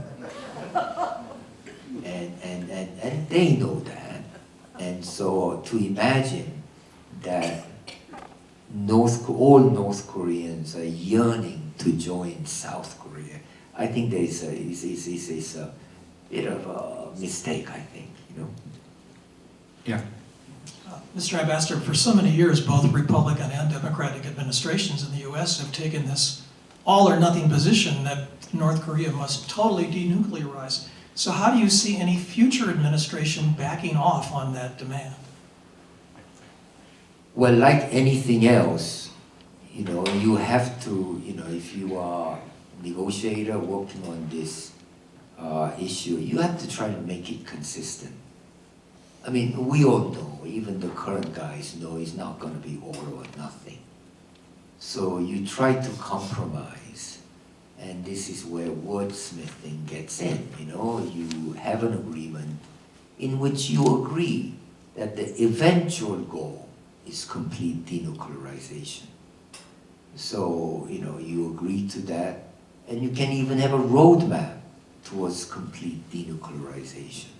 C: And they know that. And so to imagine that all North Koreans are yearning to join South Korea, I think there is a bit of a mistake, I think, you know?
A: Yeah.
H: Mr. Ambassador, for so many years, both Republican and Democratic administrations in the U.S. have taken this all-or-nothing position that North Korea must totally denuclearize. So how do you see any future administration backing off on that demand?
C: Well, like anything else, you know, you have to, you know, if you are a negotiator working on this issue, you have to try to make it consistent. I mean, we all know, even the current guys know it's not going to be all or nothing. So you try to compromise, and this is where wordsmithing gets in, you know. You have an agreement in which you agree that the eventual goal is complete denuclearization. So, you know, you agree to that, and you can even have a roadmap towards complete denuclearization.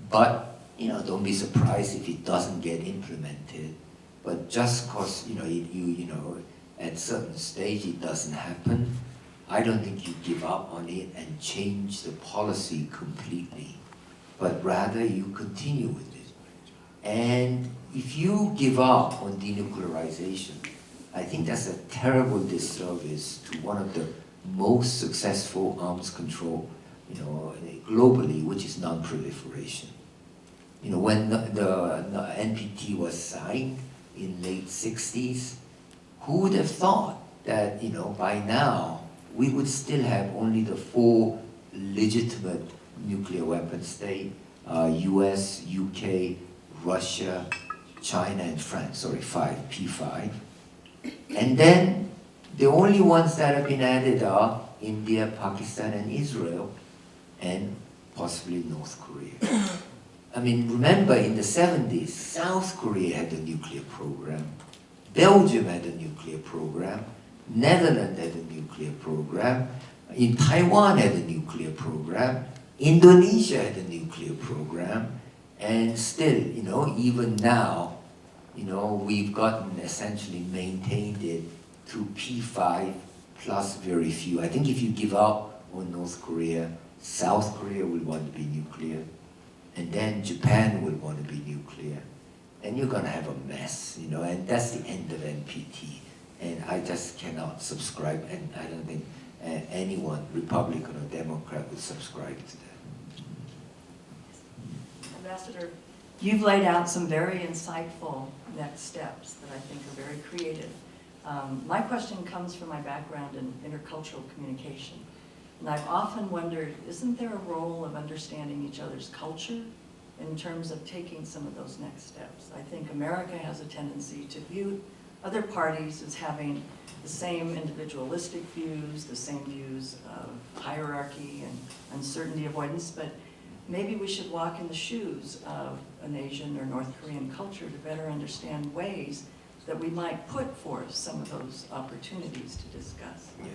C: But, you know, don't be surprised if it doesn't get implemented. But just because, you know, you know, at a certain stage it doesn't happen, I don't think you give up on it and change the policy completely. But rather you continue with it. And if you give up on denuclearization, I think that's a terrible disservice to one of the most successful arms control, you know, globally, which is non-proliferation. You know, when the NPT was signed in late 60s, who would have thought that, you know, by now we would still have only the 4 legitimate nuclear weapon states, US, UK, Russia, China, and France, sorry, 5, P5. And then the only ones that have been added are India, Pakistan, and Israel, and possibly North Korea. I mean, remember in the 70s, South Korea had a nuclear program, Belgium had a nuclear program, Netherlands had a nuclear program, in Taiwan had a nuclear program, Indonesia had a nuclear program, and still, you know, even now, you know, we've gotten essentially maintained it to P5 plus very few. I think if you give up on North Korea, South Korea will want to be nuclear, and then Japan will want to be nuclear, and you're going to have a mess, you know, and that's the end of NPT. And I just cannot subscribe, and I don't think anyone, Republican or Democrat, would subscribe to that.
I: Ambassador, you've laid out some very insightful next steps that I think are very creative. My question comes from my background in intercultural communication. And I've often wondered, isn't there a role of understanding each other's culture in terms of taking some of those next steps? I think America has a tendency to view other parties as having the same individualistic views, the same views of hierarchy and uncertainty avoidance, but maybe we should walk in the shoes of an Asian or North Korean culture to better understand ways that we might put forth some of those opportunities to discuss.
C: Yeah.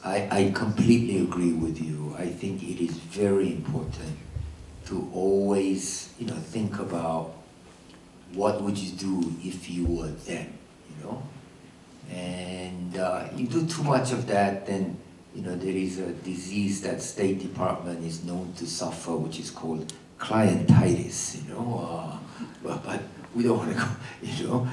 C: I completely agree with you. I think it is very important to always, you know, think about what would you do if you were them, you know? And you do too much of that, then you know, there is a disease that State Department is known to suffer, which is called clientitis, you know, but we don't want to go, you know.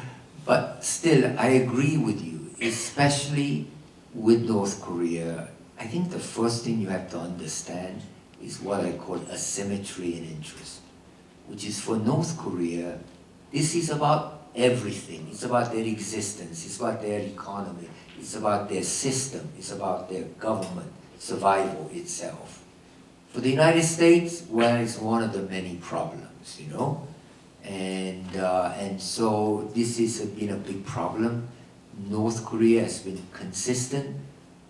C: But still, I agree with you, especially with North Korea. I think the first thing you have to understand is what I call asymmetry in interest, which is for North Korea, this is about everything. It's about their existence, it's about their economy, it's about their system, it's about their government, survival itself. For the United States, well, it's one of the many problems, you know? And so this has been a big problem. North Korea has been consistent,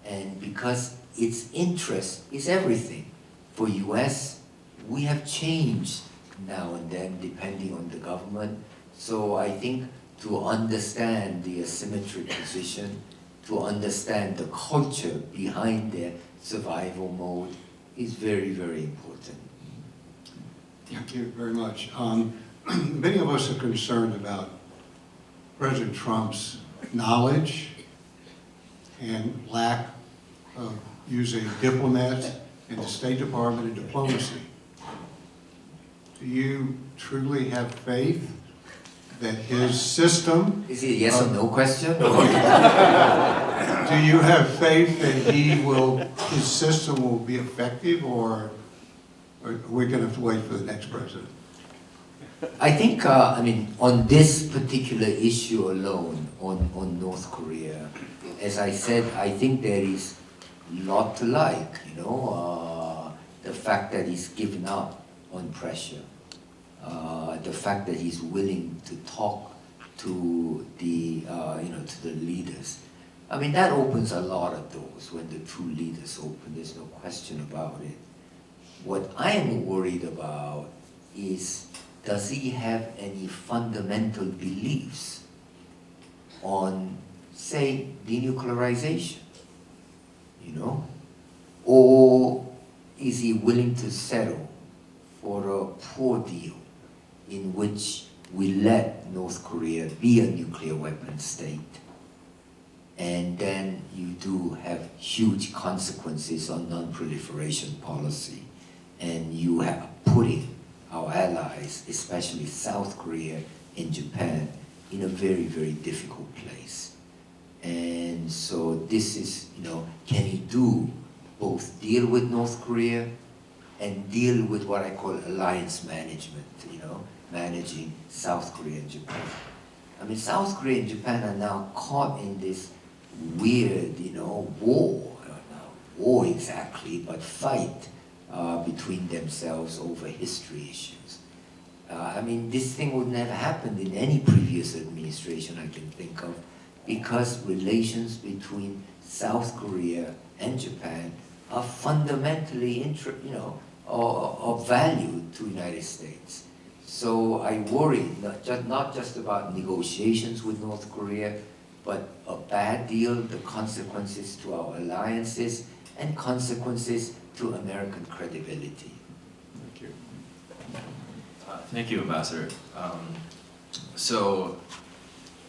C: and because its interest is everything. For US, we have changed now and then depending on the government. So I think to understand the asymmetric position, to understand the culture behind their survival mode is very, very important.
F: Thank you very much. Many of us are concerned about President Trump's knowledge and lack of using diplomats and the State Department and diplomacy. Do you truly have faith that his system...
C: Is it a yes or no question?
F: Do you have faith that his system will be effective, or are we going to have to wait for the next president?
C: I think, I mean, on this particular issue alone, on North Korea, as I said, I think there is a lot to like, you know, the fact that he's given up on pressure, the fact that he's willing to talk to the, to the leaders. I mean, that opens a lot of doors when the two leaders open, there's no question about it. What I am worried about is, does he have any fundamental beliefs on, say, denuclearization, you know? Or is he willing to settle for a poor deal in which we let North Korea be a nuclear weapon state, and then you do have huge consequences on non-proliferation policy, and you have putting our allies, especially South Korea and Japan, in a very, very difficult place. And so this is, you know, can he do both deal with North Korea and deal with what I call alliance management, you know, managing South Korea and Japan. I mean, South Korea and Japan are now caught in this weird, you know, war, not war exactly, but fight between themselves over history issues. I mean, this thing would never happen in any previous administration I can think of, because relations between South Korea and Japan are fundamentally, of value to the United States. So I worry not just about negotiations with North Korea, but a bad deal, the consequences to our alliances, and consequences to American credibility.
F: Thank you.
J: Thank you, Ambassador. So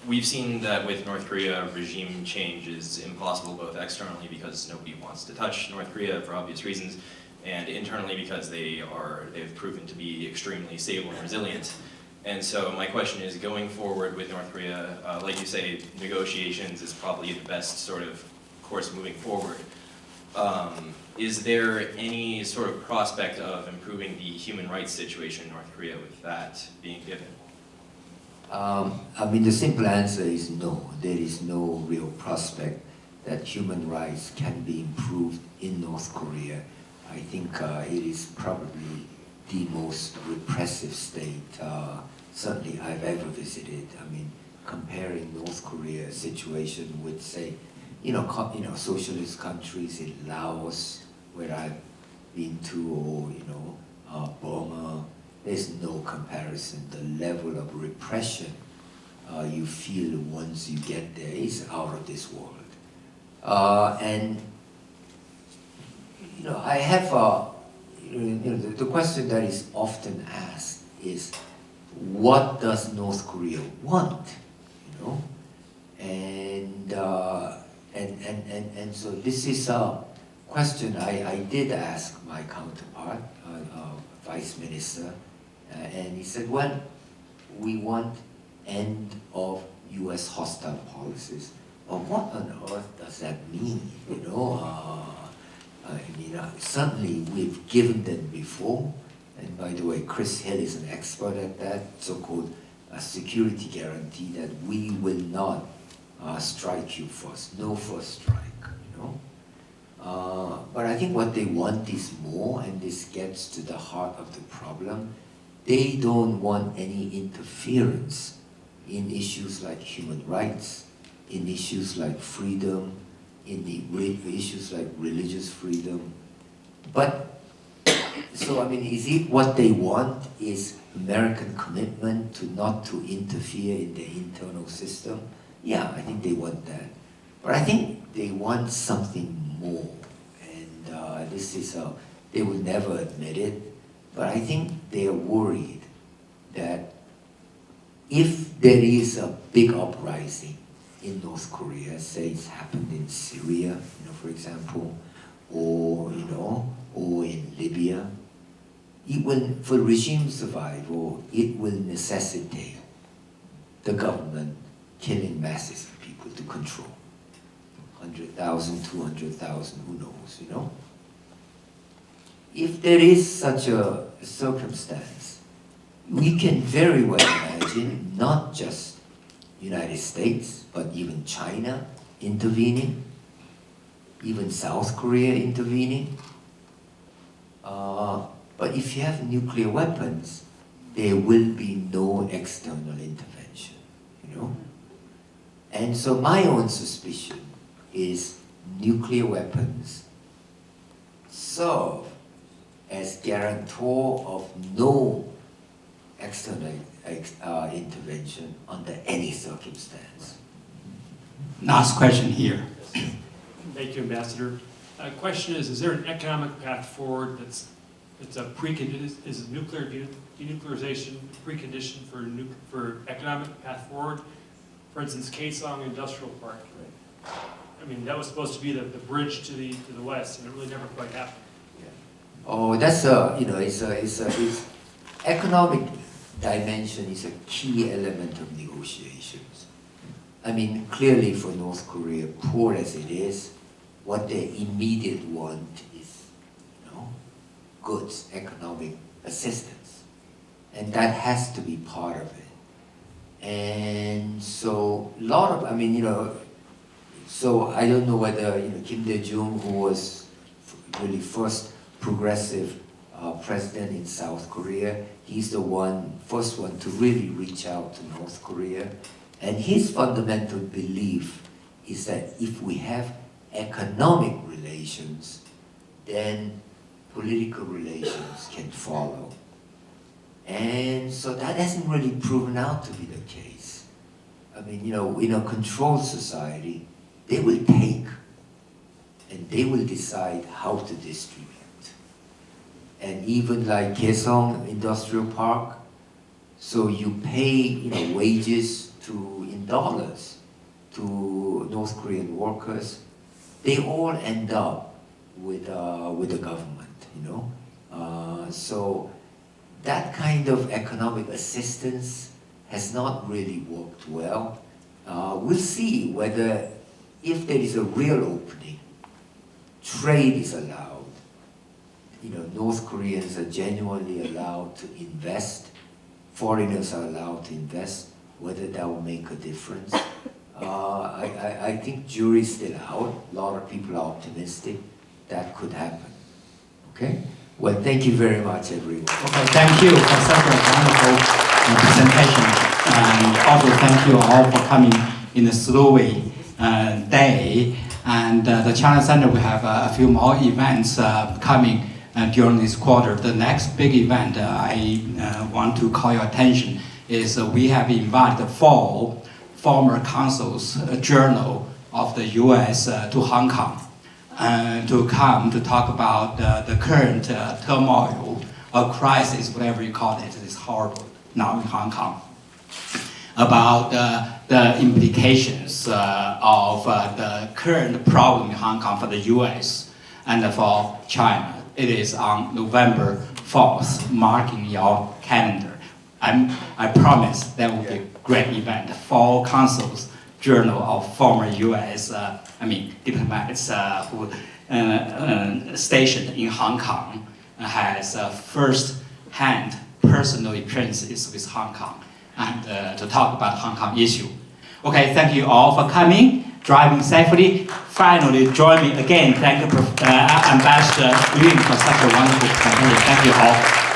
J: we've seen that with North Korea, regime change is impossible both externally because nobody wants to touch North Korea for obvious reasons, and internally because they've proven to be extremely stable and resilient. And so my question is, going forward with North Korea, like you say, negotiations is probably the best sort of course moving forward. Is there any sort of prospect of improving the human rights situation in North Korea with that being given?
C: I mean, the simple answer is no. There is no real prospect that human rights can be improved in North Korea. I think it is probably the most repressive state, certainly I've ever visited. I mean, comparing North Korea's situation with, say, socialist countries in Laos, where I've been to, or Burma, there's no comparison. The level of repression you feel once you get there is out of this world. And I have the question that is often asked is, what does North Korea want? And so this is question, I did ask my counterpart, Vice Minister, and he said, well, we want end of U.S. hostile policies. Well, what on earth does that mean? You know, certainly we've given them before, and by the way, Chris Hill is an expert at that, so-called security guarantee that we will not strike you first, no first strike, you know. But I think what they want is more, and this gets to the heart of the problem. They don't want any interference in issues like human rights, in issues like freedom, in the issues like religious freedom. But, so I mean, is it what they want is American commitment to not to interfere in their internal system? Yeah, I think they want that. But I think they want something more. And this is, they will never admit it, but I think they are worried that if there is a big uprising in North Korea, say it's happened in Syria, you know, for example, or, you know, or in Libya, it will, for regime survival, it will necessitate the government killing masses of people to control. 100,000, 200,000, who knows, you know? If there is such a circumstance, we can very well imagine not just United States, but even China intervening, even South Korea intervening. But if you have nuclear weapons, there will be no external intervention, you know? And so my own suspicion is nuclear weapons serve as guarantor of no external intervention under any circumstance.
A: Last question here.
K: Thank you, Ambassador. Question is there an economic path forward that's a precondition, is nuclear denuclearization a precondition for economic path forward? For instance, Kaesong Industrial Park. I mean, that was supposed to be the bridge to the west, and it really never quite happened.
C: Yeah. Oh, that's you know, it's economic dimension is a key element of negotiations. I mean, clearly for North Korea, poor as it is, what they immediate want is, you know, goods, economic assistance. And that has to be part of it. And so a lot of, I mean, you know, so I don't know whether, you know, Kim Dae-jung, who was really first progressive president in South Korea, he's the first one to really reach out to North Korea. And his fundamental belief is that if we have economic relations, then political relations can follow. And so that hasn't really proven out to be the case. I mean, you know, in a controlled society, they will take and they will decide how to distribute. And even like Kaesong Industrial Park, so you pay, you know, wages in dollars to North Korean workers. They all end up with the government, you know. So that kind of economic assistance has not really worked well. We'll see whether, if there is a real opening, trade is allowed. You know, North Koreans are genuinely allowed to invest. Foreigners are allowed to invest. Whether that will make a difference, I think jury's still out. A lot of people are optimistic that could happen. Okay? Well, thank you very much, everyone.
A: Okay, thank you for such a wonderful presentation. And also thank you all for coming in the Slowy day. And the China Center will have a few more events coming during this quarter. The next big event I want to call your attention is we have invited 4 former consuls general of the U.S. To Hong Kong to come to talk about the current turmoil or crisis, whatever you call it. It's horrible now in Hong Kong. About the implications of the current problem in Hong Kong for the U.S. And for China, it is on November 4th, marking your calendar. I promise that will be a great event. 4 consuls, journal of former U.S. Diplomats who stationed in Hong Kong has first-hand personal experiences with Hong Kong and to talk about Hong Kong issue. Okay, thank you all for coming, driving safely. Finally, join me again. Thank you, Ambassador Yun, for such a wonderful presentation. Thank you all.